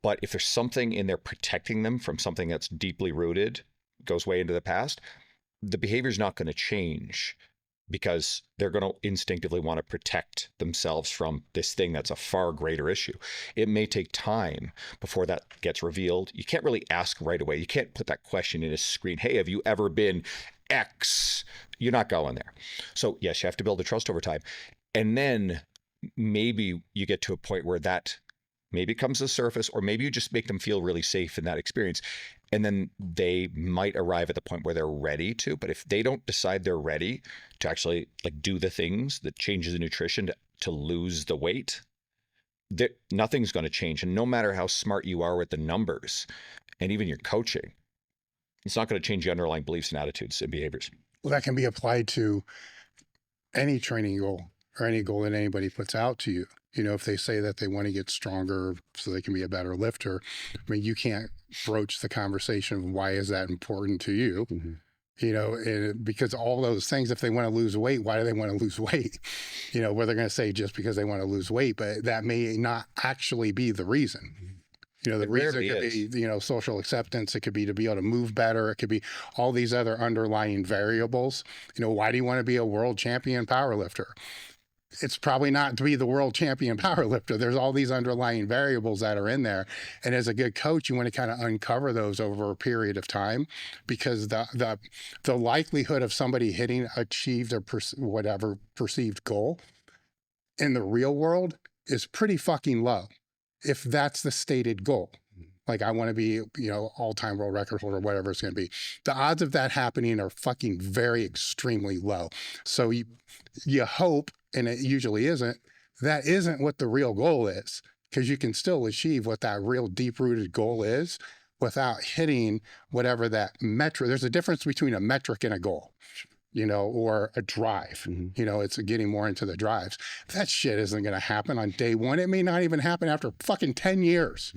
But if there's something in there protecting them from something that's deeply rooted, goes way into the past, the behavior is not going to change because they're going to instinctively want to protect themselves from this thing that's a far greater issue. It may take time before that gets revealed. You can't really ask right away. You can't put that question in a screen. Hey, have you ever been X? You're not going there. So yes, you have to build the trust over time. And then maybe you get to a point where that maybe comes to the surface, or maybe you just make them feel really safe in that experience. And then they might arrive at the point where they're ready to. But if they don't decide they're ready to actually like do the things that changes the nutrition to lose the weight, nothing's going to change. And no matter how smart you are with the numbers and even your coaching, it's not going to change your underlying beliefs and attitudes and behaviors. Well, that can be applied to any training goal or any goal that anybody puts out to you. You know, if they say that they want to get stronger so they can be a better lifter, I mean, you can't broach the conversation of why is that important to you? You know, because all those things, if they want to lose weight, why do they want to lose weight? You know, where they're going to say just because they want to lose weight, but that may not actually be the reason. You know, the reason could be, you know, social acceptance. It could be to be able to move better. It could be all these other underlying variables. You know, why do you want to be a world champion powerlifter? It's probably not to be the world champion powerlifter. There's all these underlying variables that are in there. And as a good coach, you want to kind of uncover those over a period of time, because the likelihood of somebody hitting achieved or whatever perceived goal in the real world is pretty fucking low, if that's the stated goal. Like, I want to be, you know, all-time world record holder, whatever it's going to be. The odds of that happening are fucking very extremely low. So you hope, and it usually isn't, that isn't what the real goal is, because you can still achieve what that real deep-rooted goal is without hitting whatever that metric. There's a difference between a metric and a goal, you know, or a drive. You know, it's getting more into the drives. That shit isn't going to happen on day one. It may not even happen after fucking 10 years.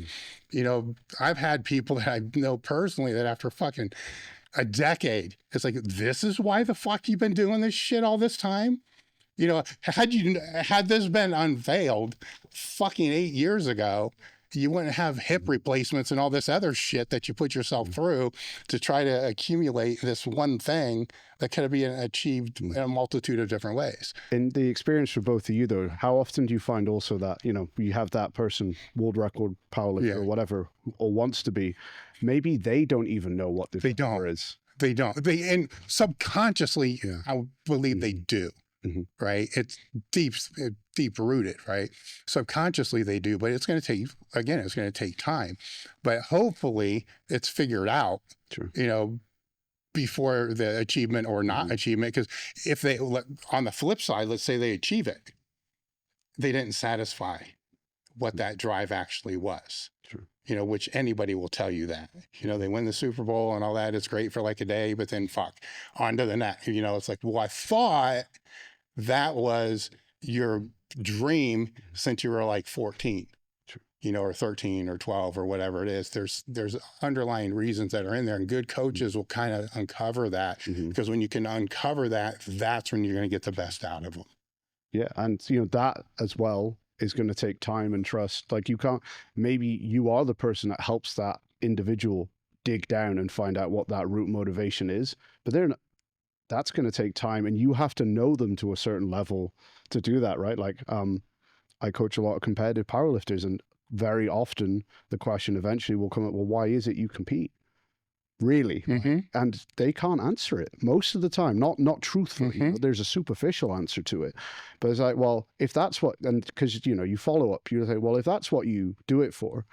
You know, I've had people that I know personally that after fucking a decade, it's like, this is why the fuck you've been doing this shit all this time? You know, had this been unveiled fucking 8 years ago, you wouldn't have hip replacements and all this other shit that you put yourself through to try to accumulate this one thing that could have been achieved in a multitude of different ways. In the experience for both of you, though, how often do you find also that, you know, you have that person, world record powerlifter or whatever, or wants to be, maybe they don't even know what the number is. They don't. And subconsciously, I believe they do. Right? It's deep rooted, right? Subconsciously they do, but it's going to take, again, it's going to take time, but hopefully it's figured out, you know, before the achievement or not achievement. Because if they, on the flip side, let's say they achieve it, they didn't satisfy what that drive actually was. You know, which anybody will tell you that, you know, they win the Super Bowl and all that. It's great for like a day, but then fuck, on to the next. You know, it's like, well, I thought that was your dream since you were like 14, you know, or 13 or 12 or whatever it is. There's underlying reasons that are in there, and good coaches will kind of uncover that, because when you can uncover that, that's when you're going to get the best out of them. Yeah. And, you know, that as well is going to take time and trust. Like, you can't, maybe you are the person that helps that individual dig down and find out what that root motivation is, but that's going to take time, and you have to know them to a certain level to do that, right? Like, I coach a lot of competitive powerlifters, and very often the question eventually will come up, well, why is it you compete? Really? And they can't answer it most of the time, not truthfully. But there's a superficial answer to it. But it's like, well, if that's what, and because, you know, you follow up, you say, well, if that's what you do it for,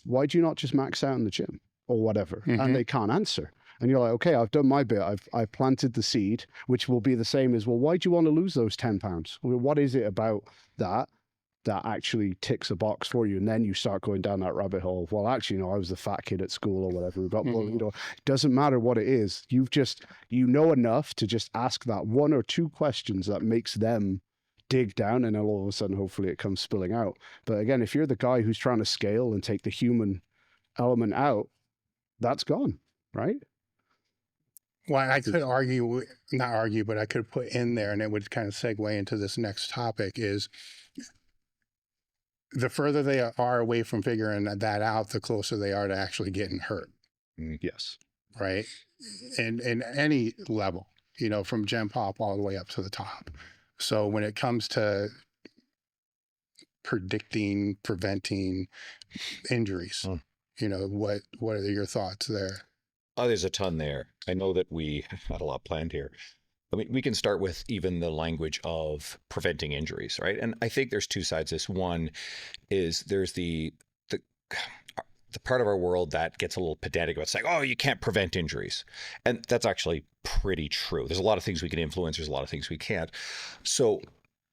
why do you not just max out in the gym or whatever? And they can't answer. And you're like, okay, I've done my bit. I've planted the seed, which will be the same as, well, why do you want to lose those 10 pounds? Well, what is it about that actually ticks a box for you? And then you start going down that rabbit hole. Well, actually, you know, I was the fat kid at school or whatever. But, well, you know, it doesn't matter what it is. You've just, you know enough to just ask that one or two questions that makes them dig down, and then all of a sudden, hopefully it comes spilling out. But again, if you're the guy who's trying to scale and take the human element out, that's gone, right? Well, I could argue, not argue, but I could put in there, and it would kind of segue into this next topic, is the further they are away from figuring that out, the closer they are to actually getting hurt. Yes. Right. And in any level, you know, from gen pop all the way up to the top. So when it comes to predicting, preventing injuries, you know, what are your thoughts there? Oh, there's a ton there. I know that we had a lot planned here. I mean, we can start with even the language of preventing injuries, right? And I think there's two sides to this. One is there's the part of our world that gets a little pedantic about, it's like, oh, you can't prevent injuries. And that's actually pretty true. There's a lot of things we can influence. There's a lot of things we can't. So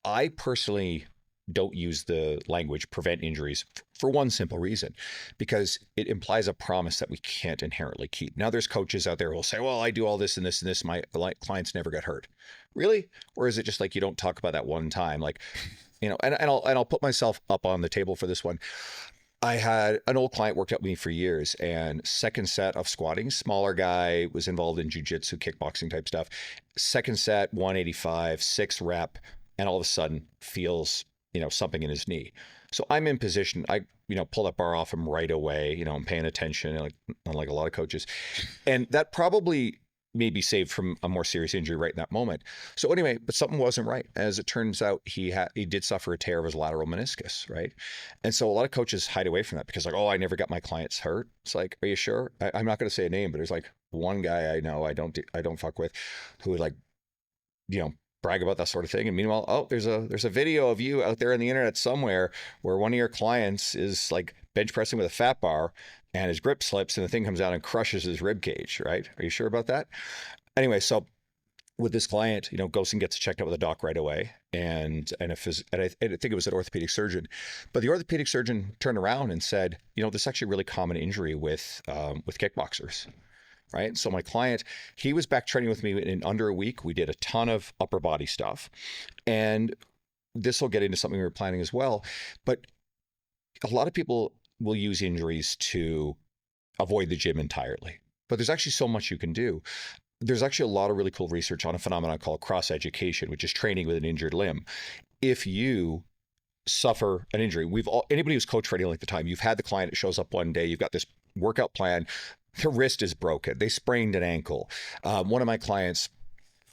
I personally don't use the language prevent injuries for one simple reason, because it implies a promise that we can't inherently keep. Now there's coaches out there who will say, well, I do all this and this and this, my clients never get hurt. Really? Or is it just like you don't talk about that one time? Like, you know, and I'll put myself up on the table for this one. I had an old client worked out with me for years, and second set of squatting, smaller guy, was involved in jiu-jitsu, kickboxing type stuff. Second set, 185, 6 rep, and all of a sudden feels, you know, something in his knee. So I'm in position. I, you know, pull that bar off him right away. You know, I'm paying attention, like unlike a lot of coaches, and that probably maybe saved from a more serious injury right in that moment. So anyway, but something wasn't right. As it turns out, he did suffer a tear of his lateral meniscus, right? And so a lot of coaches hide away from that because like, oh, I never got my clients hurt. It's like, are you sure? I'm not going to say a name, but there's like one guy I know I don't fuck with, who would like, you know, brag about that sort of thing. And meanwhile, oh, there's a video of you out there on the internet somewhere where one of your clients is like bench pressing with a fat bar and his grip slips and the thing comes out and crushes his rib cage, right? Are you sure about that? Anyway, so with this client, you know, goes and gets checked out with a doc right away. And I think it was an orthopedic surgeon, but the orthopedic surgeon turned around and said, you know, this is actually a really common injury with kickboxers. Right. So my client, he was back training with me in under a week. We did a ton of upper body stuff. And this will get into something we were planning as well. But a lot of people will use injuries to avoid the gym entirely. But there's actually so much you can do. There's actually a lot of really cool research on a phenomenon called cross education, which is training with an injured limb. If you suffer an injury, anybody who's coached for any length of time, you've had the client that shows up one day, you've got this workout plan, their wrist is broken, they sprained an ankle. One of my clients,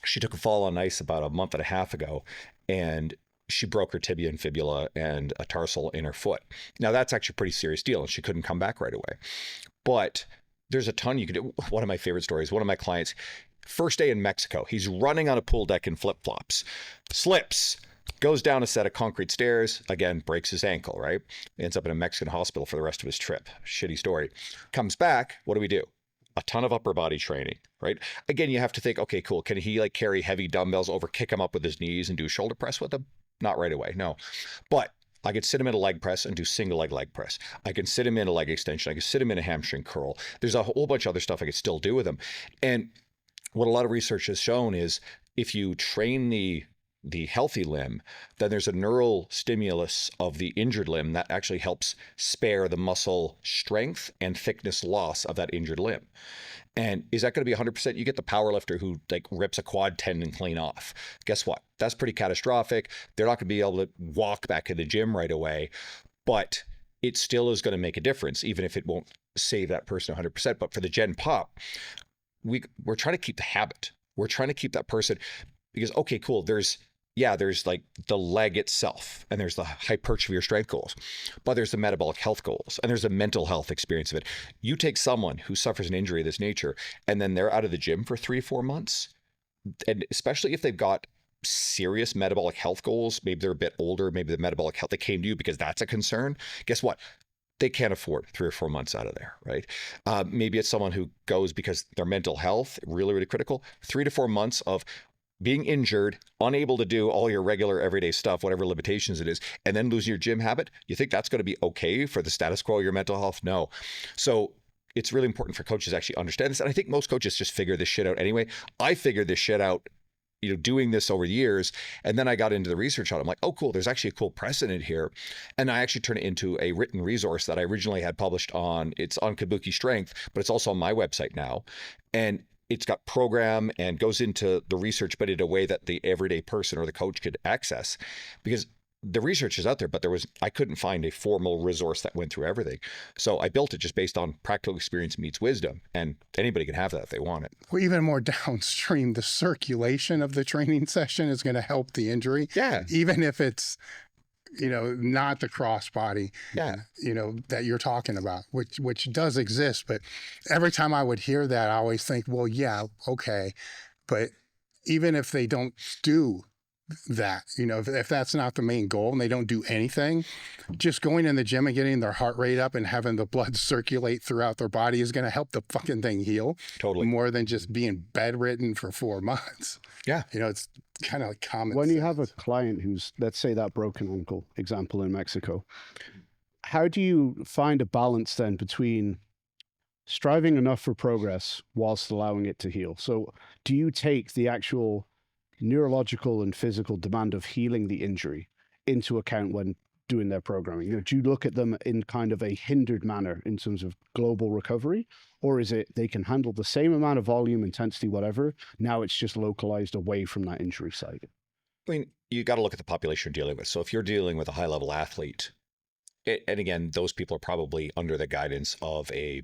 she took a fall on ice about a month and a half ago, and she broke her tibia and fibula and a tarsal in her foot. Now that's actually a pretty serious deal, and she couldn't come back right away. But there's a ton you can do. One of my favorite stories, one of my clients, first day in Mexico, he's running on a pool deck in flip-flops, slips, goes down a set of concrete stairs, again, breaks his ankle, right? Ends up in a Mexican hospital for the rest of his trip. Shitty story. Comes back, what do? A ton of upper body training, right? Again, you have to think, okay, cool. Can he like carry heavy dumbbells over, kick him up with his knees and do shoulder press with them? Not right away, no. But I could sit him in a leg press and do single leg press. I can sit him in a leg extension. I can sit him in a hamstring curl. There's a whole bunch of other stuff I could still do with him. And what a lot of research has shown is if you train the healthy limb, then there's a neural stimulus of the injured limb that actually helps spare the muscle strength and thickness loss of that injured limb. And is that going to be 100%? You get the powerlifter who like rips a quad tendon clean off. Guess what? That's pretty catastrophic. They're not going to be able to walk back in the gym right away, but it still is going to make a difference, even if it won't save that person 100%. But for the gen pop, we're trying to keep the habit. We're trying to keep that person, because, okay, cool. There's like the leg itself, and there's the hypertrophy or strength goals, but there's the metabolic health goals, and there's the mental health experience of it. You take someone who suffers an injury of this nature, and then they're out of the gym for 3 or 4 months, and especially if they've got serious metabolic health goals, maybe they're a bit older, maybe the metabolic health, they came to you because that's a concern. Guess what? They can't afford 3 or 4 months out of there, right? Maybe it's someone who goes because their mental health, really, really critical. 3 to 4 months of being injured, unable to do all your regular everyday stuff, whatever limitations it is, and then losing your gym habit. You think that's going to be okay for the status quo of your mental health? No. So it's really important for coaches to actually understand this. And I think most coaches just figure this shit out anyway. I figured this shit out, you know, doing this over years. And then I got into the research on it. I'm like, oh, cool. There's actually a cool precedent here. And I actually turned it into a written resource that I originally had published it's on Kabuki Strength, but it's also on my website now. And it's got program and goes into the research, but in a way that the everyday person or the coach could access. Because the research is out there, but I couldn't find a formal resource that went through everything. So I built it just based on practical experience meets wisdom, and anybody can have that if they want it. Well, even more downstream, the circulation of the training session is going to help the injury. Yeah. Even if it's, not the crossbody, Yeah. that you're talking about, which does exist. But every time I would hear that, I always think, well, yeah, okay. But even if they don't do that, if that's not the main goal and they don't do anything, just going in the gym and getting their heart rate up and having the blood circulate throughout their body is going to help the fucking thing heal. Totally. More than just being bedridden for 4 months. Yeah. It's kind of like common When sense. you have a client who's, let's say that broken ankle example in Mexico, how do you find a balance then between striving enough for progress whilst allowing it to heal? So do you take the actual neurological and physical demand of healing the injury into account when doing their programming? Do you look at them in kind of a hindered manner in terms of global recovery? Or is it they can handle the same amount of volume, intensity, whatever, now it's just localized away from that injury site? I mean, you got to look at the population you're dealing with. So if you're dealing with a high-level athlete, and again, those people are probably under the guidance of a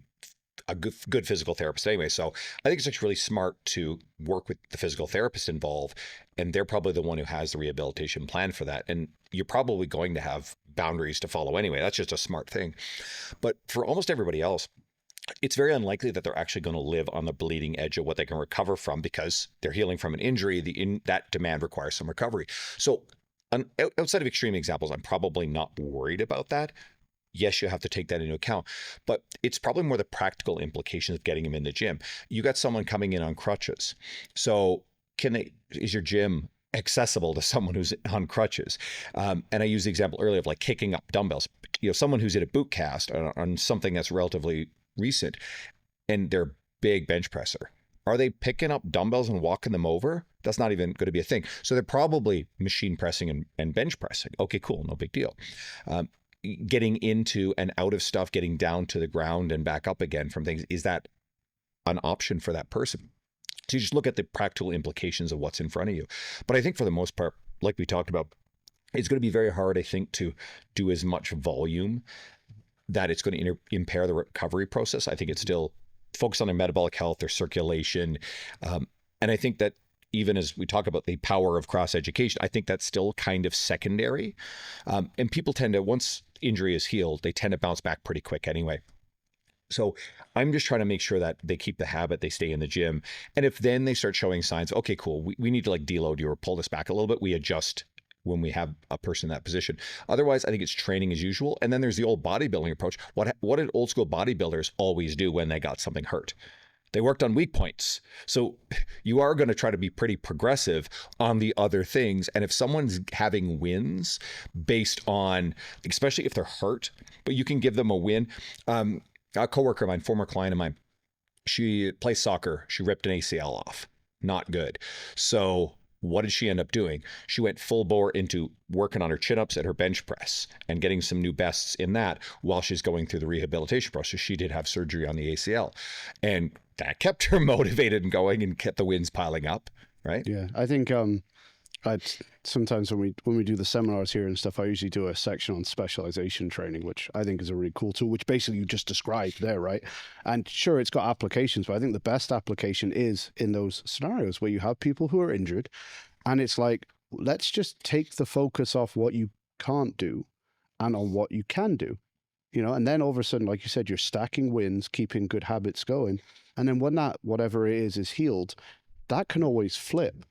good physical therapist anyway. So I think it's actually really smart to work with the physical therapist involved, and they're probably the one who has the rehabilitation plan for that. And you're probably going to have boundaries to follow anyway. That's just a smart thing. But for almost everybody else, it's very unlikely that they're actually going to live on the bleeding edge of what they can recover from, because they're healing from an injury. That demand requires some recovery. So outside of extreme examples, I'm probably not worried about that. Yes, you have to take that into account, but it's probably more the practical implications of getting them in the gym. You got someone coming in on crutches. So is your gym accessible to someone who's on crutches? And I used the example earlier of like kicking up dumbbells. Someone who's at a boot cast on something that's relatively recent, and they're big bench presser. Are they picking up dumbbells and walking them over? That's not even going to be a thing. So they're probably machine pressing and bench pressing. Okay, cool. No big deal. Getting into and out of stuff, getting down to the ground and back up again from things, is that an option for that person? So you just look at the practical implications of what's in front of you. But I think for the most part, like we talked about, it's going to be very hard, I think, to do as much volume that it's going to impair the recovery process. I think it's still focused on their metabolic health, their circulation. And I think that even as we talk about the power of cross education, I think that's still kind of secondary. And people tend to, once injury is healed, they tend to bounce back pretty quick anyway. So I'm just trying to make sure that they keep the habit, they stay in the gym. And if then they start showing signs, okay, cool, we need to like deload you or pull this back a little bit, we adjust when we have a person in that position. Otherwise, I think it's training as usual. And then there's the old bodybuilding approach. What did old school bodybuilders always do when they got something hurt? They worked on weak points. So you are going to try to be pretty progressive on the other things. And if someone's having wins based on, especially if they're hurt, but you can give them a win. A coworker of mine, former client of mine, she plays soccer. She ripped an ACL off. Not good. So what did she end up doing? She went full bore into working on her chin-ups and her bench press and getting some new bests in that while she's going through the rehabilitation process. She did have surgery on the ACL, and that kept her motivated and going and kept the wins piling up, right? Yeah, I think sometimes when we do the seminars here and stuff, I usually do a section on specialization training, which I think is a really cool tool, which basically you just described there, right? And sure, it's got applications, but I think the best application is in those scenarios where you have people who are injured, and it's like, let's just take the focus off what you can't do and on what you can do, and then all of a sudden, like you said, you're stacking wins, keeping good habits going. And then when that, whatever it is healed, that can always flip.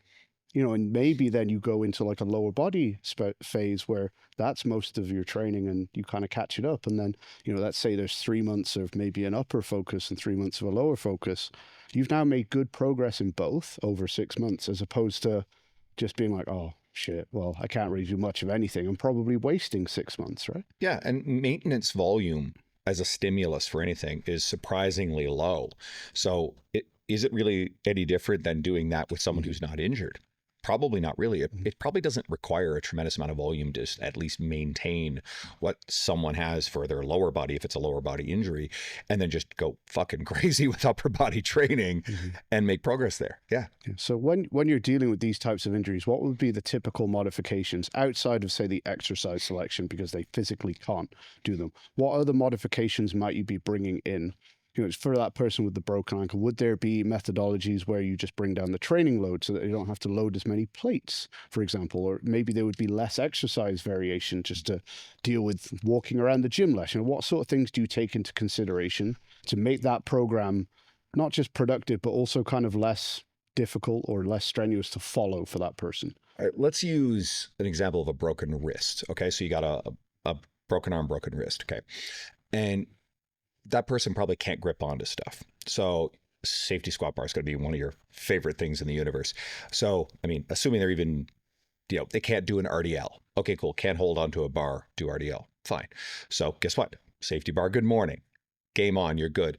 And maybe then you go into like a lower body phase where that's most of your training and you kind of catch it up. And then, let's say there's 3 months of maybe an upper focus and 3 months of a lower focus. You've now made good progress in both over 6 months, as opposed to just being like, oh shit, well, I can't really do much of anything. I'm probably wasting 6 months, right? Yeah. And maintenance volume as a stimulus for anything is surprisingly low. So is it really any different than doing that with someone who's not injured? Probably not really. It probably doesn't require a tremendous amount of volume to at least maintain what someone has for their lower body, if it's a lower body injury, and then just go fucking crazy with upper body training and make progress there. Yeah. So when you're dealing with these types of injuries, what would be the typical modifications outside of, say, the exercise selection, because they physically can't do them? What other modifications might you be bringing in? For that person with the broken ankle, would there be methodologies where you just bring down the training load so that you don't have to load as many plates, for example? Or maybe there would be less exercise variation just to deal with walking around the gym less. What sort of things do you take into consideration to make that program not just productive, but also kind of less difficult or less strenuous to follow for that person? All right, let's use an example of a broken wrist. Okay, so you got a broken arm, broken wrist. Okay, and that person probably can't grip onto stuff. So safety squat bar is going to be one of your favorite things in the universe. So, I mean, assuming they're even, they can't do an RDL. Okay, cool. Can't hold onto a bar, do RDL. Fine. So guess what? Safety bar, good morning. Game on, you're good.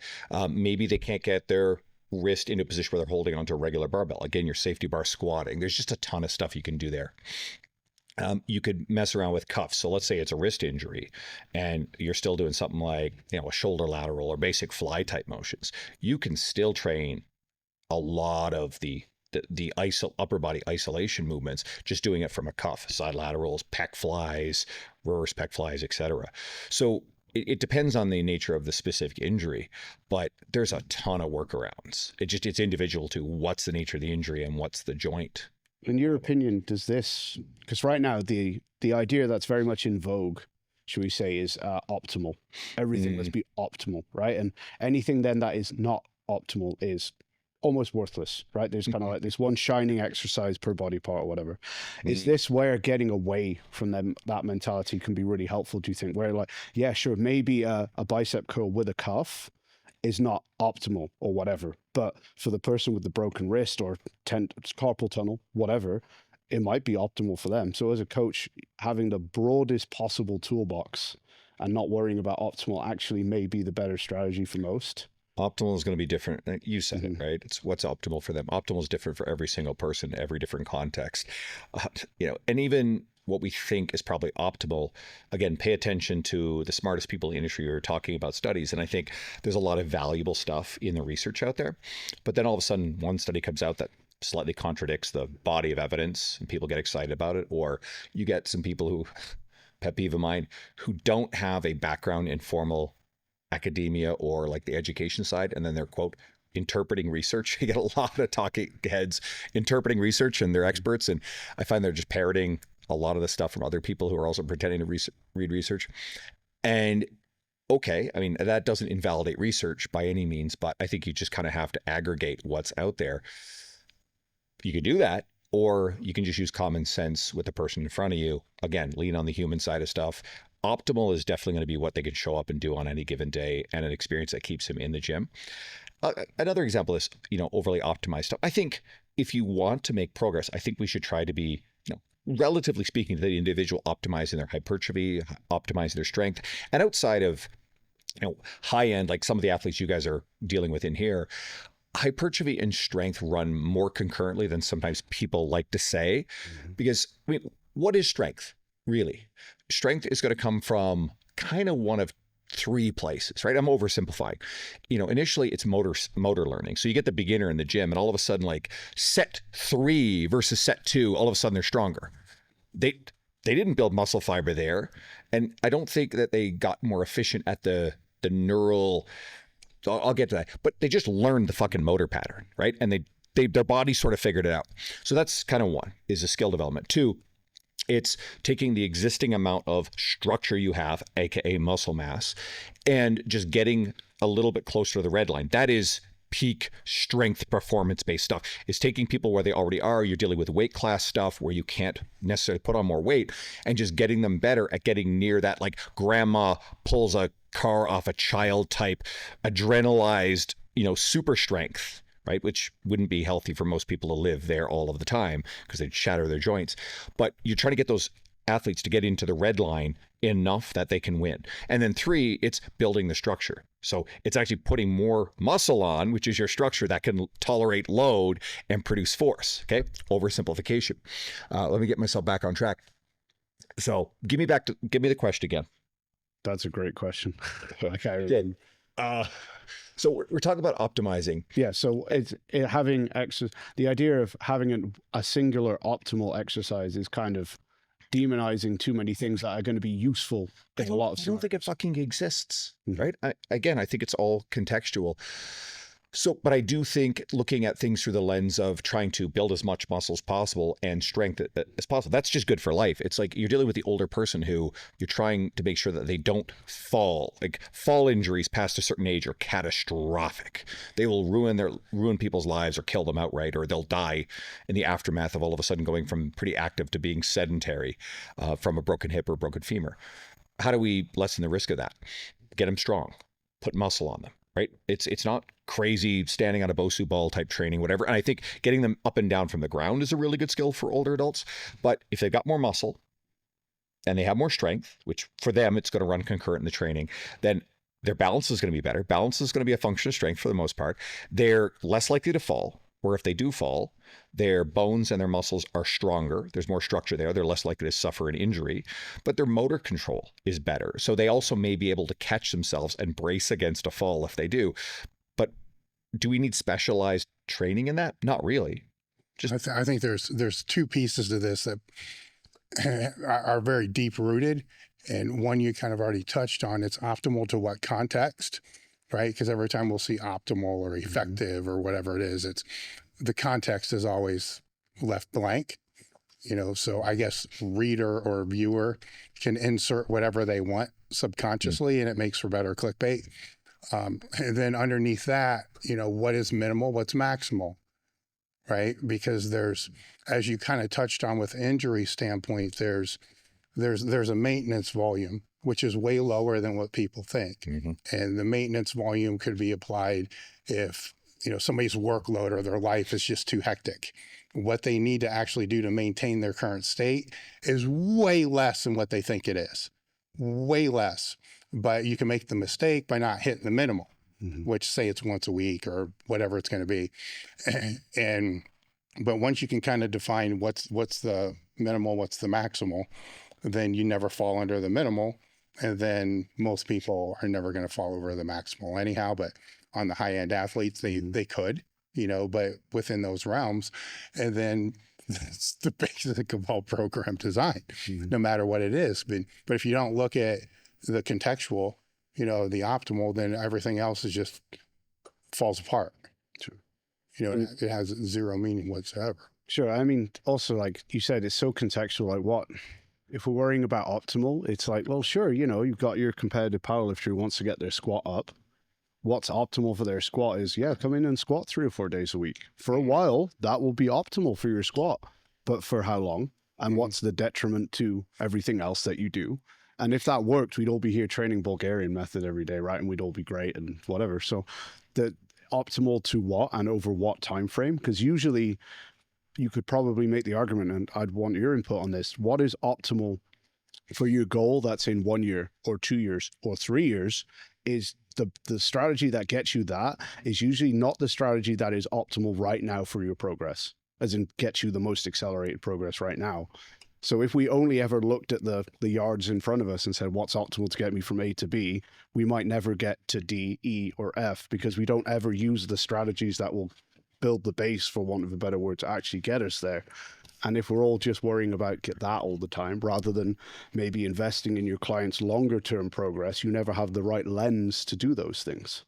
Maybe they can't get their wrist into a position where they're holding onto a regular barbell. Again, your safety bar squatting. There's just a ton of stuff you can do there. You could mess around with cuffs. So let's say it's a wrist injury and you're still doing something like, a shoulder lateral or basic fly type motions. You can still train a lot of the upper body isolation movements, just doing it from a cuff, side laterals, pec flies, reverse pec flies, etc. So it depends on the nature of the specific injury, but there's a ton of workarounds. It's individual to what's the nature of the injury and what's the joint. In your opinion, does this, because right now the idea that's very much in vogue, should we say, is optimal. Everything must be optimal, right? And anything then that is not optimal is almost worthless, right? There's kind of like this one shining exercise per body part or whatever. Is this where getting away from that mentality can be really helpful, do you think? Where like, yeah, sure, maybe a bicep curl with a cuff is not optimal or whatever, but for the person with the broken wrist or carpal tunnel, whatever, it might be optimal for them. So as a coach, having the broadest possible toolbox and not worrying about optimal actually may be the better strategy for most. Optimal is going to be different. You said it, right? It's what's optimal for them. Optimal is different for every single person, every different context. And even what we think is probably optimal, again, pay attention to the smartest people in the industry who are talking about studies. And I think there's a lot of valuable stuff in the research out there. But then all of a sudden, one study comes out that slightly contradicts the body of evidence and people get excited about it. Or you get some people who, pet peeve of mine, who don't have a background in formal academia or like the education side. And then they're, quote, interpreting research. You get a lot of talking heads interpreting research and they're experts. And I find they're just parroting a lot of the stuff from other people who are also pretending to read research. And okay, I mean, that doesn't invalidate research by any means, but I think you just kind of have to aggregate what's out there. You can do that, or you can just use common sense with the person in front of you. Again, lean on the human side of stuff. Optimal is definitely going to be what they can show up and do on any given day and an experience that keeps him in the gym. Another example is, overly optimized stuff. I think if you want to make progress, I think we should try to be, relatively speaking, to the individual, optimizing their hypertrophy, optimizing their strength. And outside of, high end, like some of the athletes you guys are dealing with in here, hypertrophy and strength run more concurrently than sometimes people like to say. Because, I mean, what is strength, really? Strength is going to come from kind of one of three places, right? I'm oversimplifying. Initially it's motor learning. So you get the beginner in the gym and all of a sudden, like set 3 versus set 2, all of a sudden they're stronger. They didn't build muscle fiber there. And I don't think that they got more efficient at the neural, I'll get to that, but they just learned the fucking motor pattern, right? And their body sort of figured it out. So that's kind of one, is a skill development. 2, it's taking the existing amount of structure you have, aka muscle mass, and just getting a little bit closer to the red line. That is peak strength performance-based stuff. It's taking people where they already are. You're dealing with weight class stuff where you can't necessarily put on more weight, and just getting them better at getting near that, like grandma pulls a car off a child type adrenalized, super strength, right? Which wouldn't be healthy for most people to live there all of the time because they'd shatter their joints. But you're trying to get those athletes to get into the red line enough that they can win. And then 3, it's building the structure. So it's actually putting more muscle on, which is your structure that can tolerate load and produce force. Okay, oversimplification. Let me get myself back on track. So give me the question again. That's a great question. So we're talking about optimizing. Yeah. So having the idea of having a singular optimal exercise is kind of demonizing too many things that are going to be useful in a lot of I don't think it fucking exists, right? I think it's all contextual. So, but I do think looking at things through the lens of trying to build as much muscle as possible and strength as possible, that's just good for life. It's like you're dealing with the older person who you're trying to make sure that they don't fall. Like fall injuries past a certain age are catastrophic. They will ruin people's lives or kill them outright, or they'll die in the aftermath of all of a sudden going from pretty active to being sedentary from a broken hip or broken femur. How do we lessen the risk of that? Get them strong, put muscle on them. Right? It's not crazy standing on a Bosu ball type training, whatever. And I think getting them up and down from the ground is a really good skill for older adults. But if they've got more muscle and they have more strength, which for them, it's going to run concurrent in the training, then their balance is going to be better. Balance is going to be a function of strength for the most part. They're less likely to fall, or if they do fall, their bones and their muscles are stronger. There's more structure there. They're less likely to suffer an injury, but their motor control is better. So they also may be able to catch themselves and brace against a fall if they do. But do we need specialized training in that? Not really. I think there's 2 pieces to this that are very deep rooted. And one you kind of already touched on, it's optimal to what context, right? Because every time we'll see optimal or effective or whatever it is, it's the context is always left blank, so I guess reader or viewer can insert whatever they want subconsciously and it makes for better clickbait. And then underneath that, what is minimal, what's maximal, right? Because there's, as you kind of touched on with injury standpoint, there's a maintenance volume, which is way lower than what people think. Mm-hmm. And the maintenance volume could be applied if, somebody's workload or their life is just too hectic. What they need to actually do to maintain their current state is way less than what they think it is. Way less. But you can make the mistake by not hitting the minimal, which say it's once a week or whatever it's going to be. But once you can kind of define what's the minimal, what's the maximal, then you never fall under the minimal. And then most people are never going to fall over the maximal anyhow. But on the high-end athletes, they could, but within those realms. And then that's the basic of all program design, no matter what it is. But if you don't look at the contextual, the optimal, then everything else is just falls apart. Sure. It has 0 meaning whatsoever. Sure. I mean, also, like you said, it's so contextual. Like what? If we're worrying about optimal, it's like, well, sure, you've got your competitive powerlifter who wants to get their squat up. What's optimal for their squat is, come in and squat 3 or 4 days a week. For a while, that will be optimal for your squat. But for how long? And what's the detriment to everything else that you do? And if that worked, we'd all be here training Bulgarian method every day, right? And we'd all be great and whatever. So the optimal to what and over what time frame? Because usually you could probably make the argument, and I'd want your input on this. What is optimal for your goal that's in 1 year or 2 years or 3 years? Is the strategy that gets you that is usually not the strategy that is optimal right now for your progress, as in gets you the most accelerated progress right now. So if we only ever looked at the yards in front of us and said, what's optimal to get me from A to B, we might never get to D, E, or F, because we don't ever use the strategies that will build the base, for want of a better word, to actually get us there. And if we're all just worrying about that all the time, rather than maybe investing in your client's longer term progress, you never have the right lens to do those things.